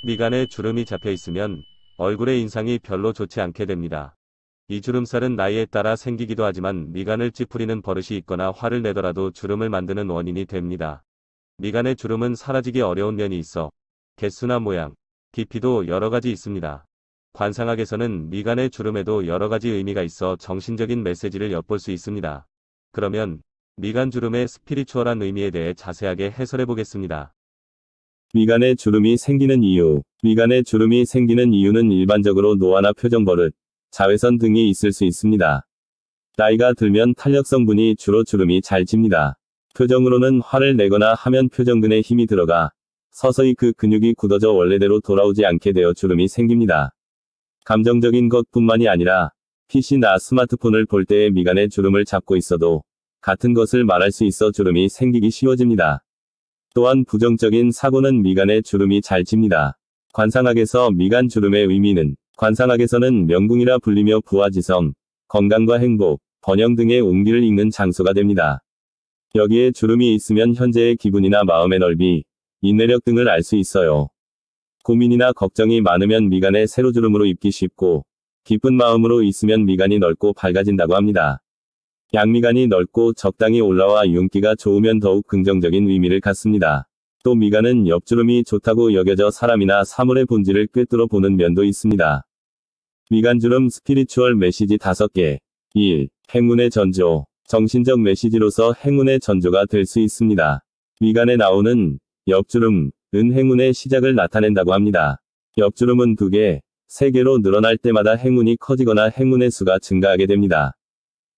미간에 주름이 잡혀 있으면 얼굴의 인상이 별로 좋지 않게 됩니다. 이 주름살은 나이에 따라 생기기도 하지만 미간을 찌푸리는 버릇이 있거나 화를 내더라도 주름을 만드는 원인이 됩니다. 미간의 주름은 사라지기 어려운 면이 있어 개수나 모양, 깊이도 여러 가지 있습니다. 관상학에서는 미간의 주름에도 여러 가지 의미가 있어 정신적인 메시지를 엿볼 수 있습니다. 그러면 미간 주름의 스피리추얼한 의미에 대해 자세하게 해설해 보겠습니다. 미간에 주름이 생기는 이유. 미간에 주름이 생기는 이유는 일반적으로 노화나 표정버릇, 자외선 등이 있을 수 있습니다. 나이가 들면 탄력 성분이 주로 주름이 잘 집니다. 표정으로는 화를 내거나 하면 표정근에 힘이 들어가 서서히 그 근육이 굳어져 원래대로 돌아오지 않게 되어 주름이 생깁니다. 감정적인 것뿐만이 아니라 PC나 스마트폰을 볼 때의 미간에 주름을 잡고 있어도 같은 것을 말할 수 있어 주름이 생기기 쉬워집니다. 또한 부정적인 사고는 미간에 주름이 잘 집니다. 관상학에서 미간 주름의 의미는 관상학에서는 명궁이라 불리며 부화지성, 건강과 행복, 번영 등의 운기를 읽는 장소가 됩니다. 여기에 주름이 있으면 현재의 기분이나 마음의 넓이, 인내력 등을 알 수 있어요. 고민이나 걱정이 많으면 미간에 세로주름으로 입기 쉽고 기쁜 마음으로 있으면 미간이 넓고 밝아진다고 합니다. 양미간이 넓고 적당히 올라와 윤기가 좋으면 더욱 긍정적인 의미를 갖습니다. 또 미간은 옆주름이 좋다고 여겨져 사람이나 사물의 본질을 꿰뚫어 보는 면도 있습니다. 미간주름 스피리추얼 메시지 5개. 1. 행운의 전조. 정신적 메시지로서 행운의 전조가 될 수 있습니다. 미간에 나오는 옆주름은 행운의 시작을 나타낸다고 합니다. 옆주름은 2개, 3개로 늘어날 때마다 행운이 커지거나 행운의 수가 증가하게 됩니다.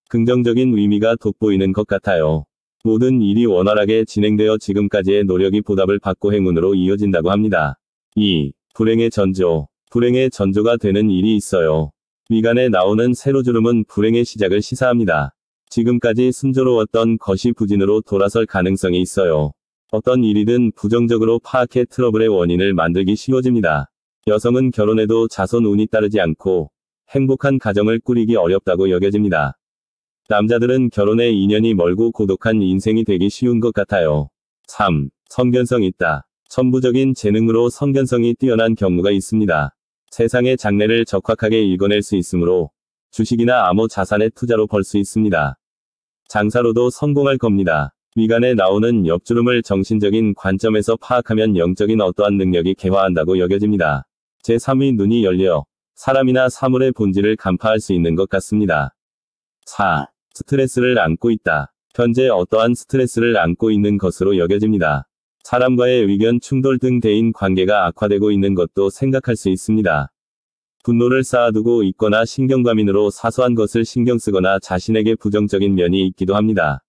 긍정적인 의미가 돋보이는 것 같아요. 모든 일이 원활하게 진행되어 지금까지의 노력이 보답을 받고 행운으로 이어진다고 합니다. 2. 불행의 전조. 불행의 전조가 되는 일이 있어요. 미간에 나오는 세로주름은 불행의 시작을 시사합니다. 지금까지 순조로웠던 것이 부진으로 돌아설 가능성이 있어요. 어떤 일이든 부정적으로 파악해 트러블의 원인을 만들기 쉬워집니다. 여성은 결혼해도 자손 운이 따르지 않고 행복한 가정을 꾸리기 어렵다고 여겨집니다. 남자들은 결혼에 인연이 멀고 고독한 인생이 되기 쉬운 것 같아요. 3. 선견성 있다. 천부적인 재능으로 선견성이 뛰어난 경우가 있습니다. 세상의 장래를 적확하게 읽어낼 수 있으므로 주식이나 암호 자산의 투자로 벌 수 있습니다. 장사로도 성공할 겁니다. 미간에 나오는 옆주름을 정신적인 관점에서 파악하면 영적인 어떠한 능력이 개화한다고 여겨집니다. 제3의 눈이 열려 사람이나 사물의 본질을 간파할 수 있는 것 같습니다. 4. 스트레스를 안고 있다. 현재 어떠한 스트레스를 안고 있는 것으로 여겨집니다. 사람과의 의견 충돌 등 대인 관계가 악화되고 있는 것도 생각할 수 있습니다. 분노를 쌓아두고 있거나 신경과민으로 사소한 것을 신경 쓰거나 자신에게 부정적인 면이 있기도 합니다.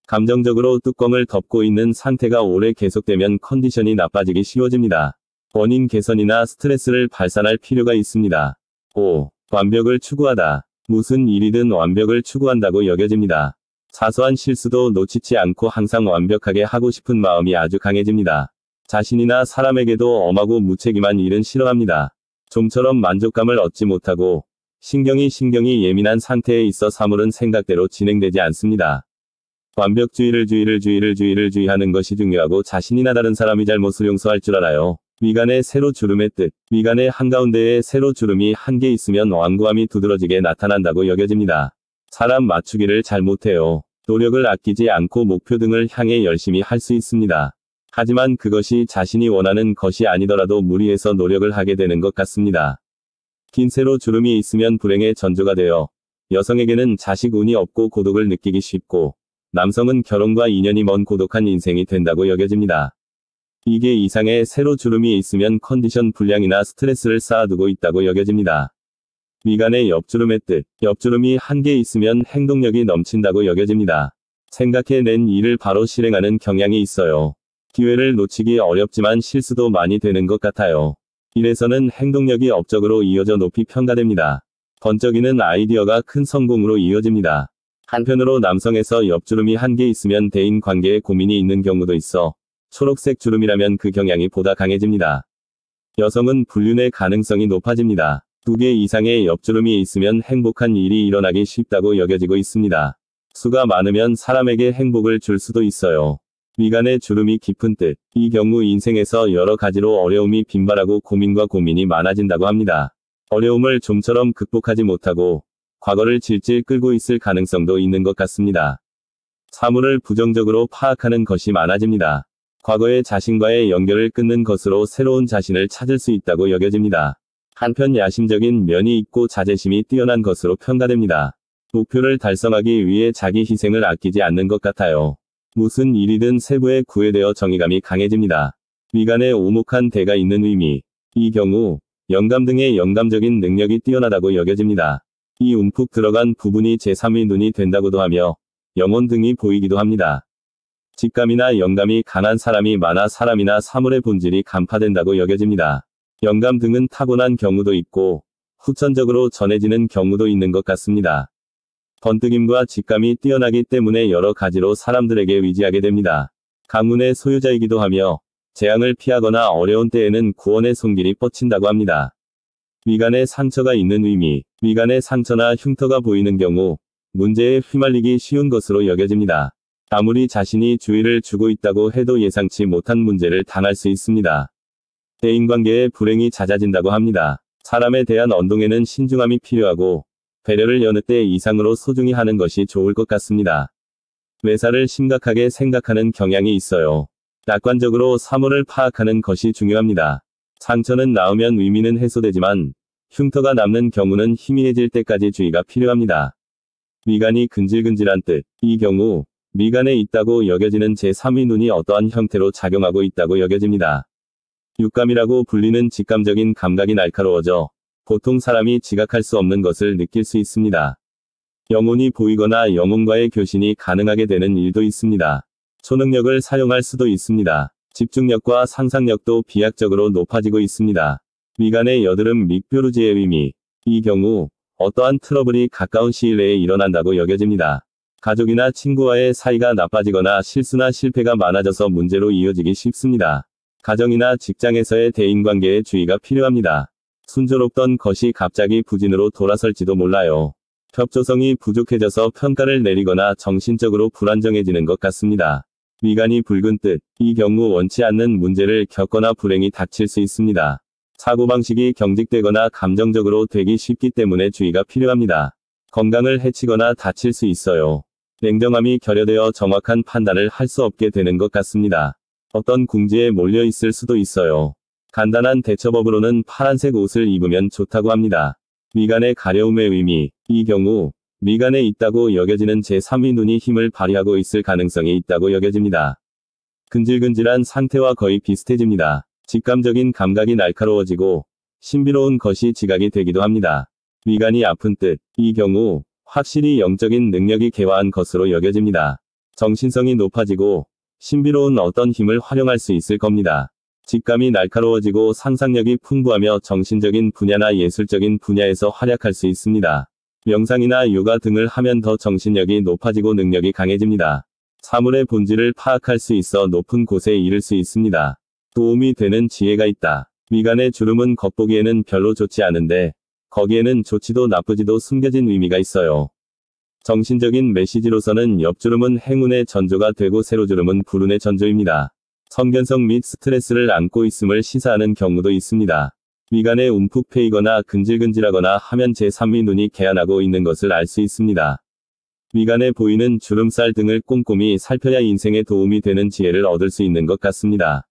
감정적으로 뚜껑을 덮고 있는 상태가 오래 계속되면 컨디션이 나빠지기 쉬워집니다. 원인 개선이나 스트레스를 발산할 필요가 있습니다. 5. 완벽을 추구하다. 무슨 일이든 완벽을 추구한다고 여겨집니다. 사소한 실수도 놓치지 않고 항상 완벽하게 하고 싶은 마음이 아주 강해집니다. 자신이나 사람에게도 엄하고 무책임한 일은 싫어합니다. 좀처럼 만족감을 얻지 못하고 신경이 예민한 상태에 있어 사물은 생각대로 진행되지 않습니다. 완벽주의를 주의하는 것이 중요하고 자신이나 다른 사람이 잘못을 용서할 줄 알아요. 미간의 세로주름의 뜻. 미간의 한가운데에 세로주름이 한 개 있으면 완고함이 두드러지게 나타난다고 여겨집니다. 사람 맞추기를 잘 못해요. 노력을 아끼지 않고 목표 등을 향해 열심히 할 수 있습니다. 하지만 그것이 자신이 원하는 것이 아니더라도 무리해서 노력을 하게 되는 것 같습니다. 긴 세로주름이 있으면 불행의 전조가 되어 여성에게는 자식 운이 없고 고독을 느끼기 쉽고 남성은 결혼과 인연이 먼 고독한 인생이 된다고 여겨집니다. 2개 이상의 세로주름이 있으면 컨디션 불량이나 스트레스를 쌓아두고 있다고 여겨집니다. 미간의 옆주름의 뜻. 옆주름이 한 개 있으면 행동력이 넘친다고 여겨집니다. 생각해낸 일을 바로 실행하는 경향이 있어요. 기회를 놓치기 어렵지만 실수도 많이 되는 것 같아요. 일에서는 행동력이 업적으로 이어져 높이 평가됩니다. 번쩍이는 아이디어가 큰 성공으로 이어집니다. 한편으로 남성에서 옆주름이 한 개 있으면 대인 관계에 고민이 있는 경우도 있어 초록색 주름이라면 그 경향이 보다 강해집니다. 여성은 불륜의 가능성이 높아집니다. 2개 이상의 옆주름이 있으면 행복한 일이 일어나기 쉽다고 여겨지고 있습니다. 수가 많으면 사람에게 행복을 줄 수도 있어요. 미간에 주름이 깊은 뜻. 이 경우 인생에서 여러 가지로 어려움이 빈발하고 고민과 고민이 많아진다고 합니다. 어려움을 좀처럼 극복하지 못하고 과거를 질질 끌고 있을 가능성도 있는 것 같습니다. 사물을 부정적으로 파악하는 것이 많아집니다. 과거의 자신과의 연결을 끊는 것으로 새로운 자신을 찾을 수 있다고 여겨집니다. 한편 야심적인 면이 있고 자제심이 뛰어난 것으로 평가됩니다. 목표를 달성하기 위해 자기 희생을 아끼지 않는 것 같아요. 무슨 일이든 세부에 구애되어 정의감이 강해집니다. 미간에 오목한 대가 있는 의미. 이 경우 영감 등의 영감적인 능력이 뛰어나다고 여겨집니다. 이 움푹 들어간 부분이 제3의 눈이 된다고도 하며 영혼 등이 보이기도 합니다. 직감이나 영감이 강한 사람이 많아 사람이나 사물의 본질이 간파된다고 여겨집니다. 영감 등은 타고난 경우도 있고 후천적으로 전해지는 경우도 있는 것 같습니다. 번뜩임과 직감이 뛰어나기 때문에 여러 가지로 사람들에게 의지하게 됩니다. 가문의 소유자이기도 하며 재앙을 피하거나 어려운 때에는 구원의 손길이 뻗친다고 합니다. 미간에 상처가 있는 의미. 미간에 상처나 흉터가 보이는 경우 문제에 휘말리기 쉬운 것으로 여겨집니다. 아무리 자신이 주의를 주고 있다고 해도 예상치 못한 문제를 당할 수 있습니다. 대인관계에 불행이 잦아진다고 합니다. 사람에 대한 언동에는 신중함이 필요하고 배려를 여느 때 이상으로 소중히 하는 것이 좋을 것 같습니다. 매사를 심각하게 생각하는 경향이 있어요. 낙관적으로 사물을 파악하는 것이 중요합니다. 상처는 나으면 의미는 해소되지만 흉터가 남는 경우는 희미해질 때까지 주의가 필요합니다. 미간이 근질근질한 뜻. 이 경우 미간에 있다고 여겨지는 제3의 눈이 어떠한 형태로 작용하고 있다고 여겨집니다. 육감이라고 불리는 직감적인 감각이 날카로워져 보통 사람이 지각할 수 없는 것을 느낄 수 있습니다. 영혼이 보이거나 영혼과의 교신이 가능하게 되는 일도 있습니다. 초능력을 사용할 수도 있습니다. 집중력과 상상력도 비약적으로 높아지고 있습니다. 미간의 여드름 및 뾰루지의 의미. 이 경우 어떠한 트러블이 가까운 시일 내에 일어난다고 여겨집니다. 가족이나 친구와의 사이가 나빠지거나 실수나 실패가 많아져서 문제로 이어지기 쉽습니다. 가정이나 직장에서의 대인관계에 주의가 필요합니다. 순조롭던 것이 갑자기 부진으로 돌아설지도 몰라요. 협조성이 부족해져서 평가를 내리거나 정신적으로 불안정해지는 것 같습니다. 미간이 붉은 뜻. 이 경우 원치 않는 문제를 겪거나 불행이 닥칠 수 있습니다. 사고방식이 경직되거나 감정적으로 되기 쉽기 때문에 주의가 필요합니다. 건강을 해치거나 다칠 수 있어요. 냉정함이 결여되어 정확한 판단을 할 수 없게 되는 것 같습니다. 어떤 궁지에 몰려 있을 수도 있어요. 간단한 대처법으로는 파란색 옷을 입으면 좋다고 합니다. 미간의 가려움의 의미. 이 경우 미간에 있다고 여겨지는 제3의 눈이 힘을 발휘하고 있을 가능성이 있다고 여겨집니다. 근질근질한 상태와 거의 비슷해집니다. 직감적인 감각이 날카로워지고 신비로운 것이 지각이 되기도 합니다. 미간이 아픈 뜻. 이 경우 확실히 영적인 능력이 개화한 것으로 여겨집니다. 정신성이 높아지고 신비로운 어떤 힘을 활용할 수 있을 겁니다. 직감이 날카로워지고 상상력이 풍부하며 정신적인 분야나 예술적인 분야에서 활약할 수 있습니다. 명상이나 요가 등을 하면 더 정신력이 높아지고 능력이 강해집니다. 사물의 본질을 파악할 수 있어 높은 곳에 이를 수 있습니다. 도움이 되는 지혜가 있다. 미간의 주름은 겉보기에는 별로 좋지 않은데 거기에는 좋지도 나쁘지도 숨겨진 의미가 있어요. 정신적인 메시지로서는 옆주름은 행운의 전조가 되고 세로주름은 불운의 전조입니다. 성견성 및 스트레스를 안고 있음을 시사하는 경우도 있습니다. 미간에 움푹 패이거나 근질근질하거나 하면 제3의 눈이 개안하고 있는 것을 알 수 있습니다. 미간에 보이는 주름살 등을 꼼꼼히 살펴야 인생에 도움이 되는 지혜를 얻을 수 있는 것 같습니다.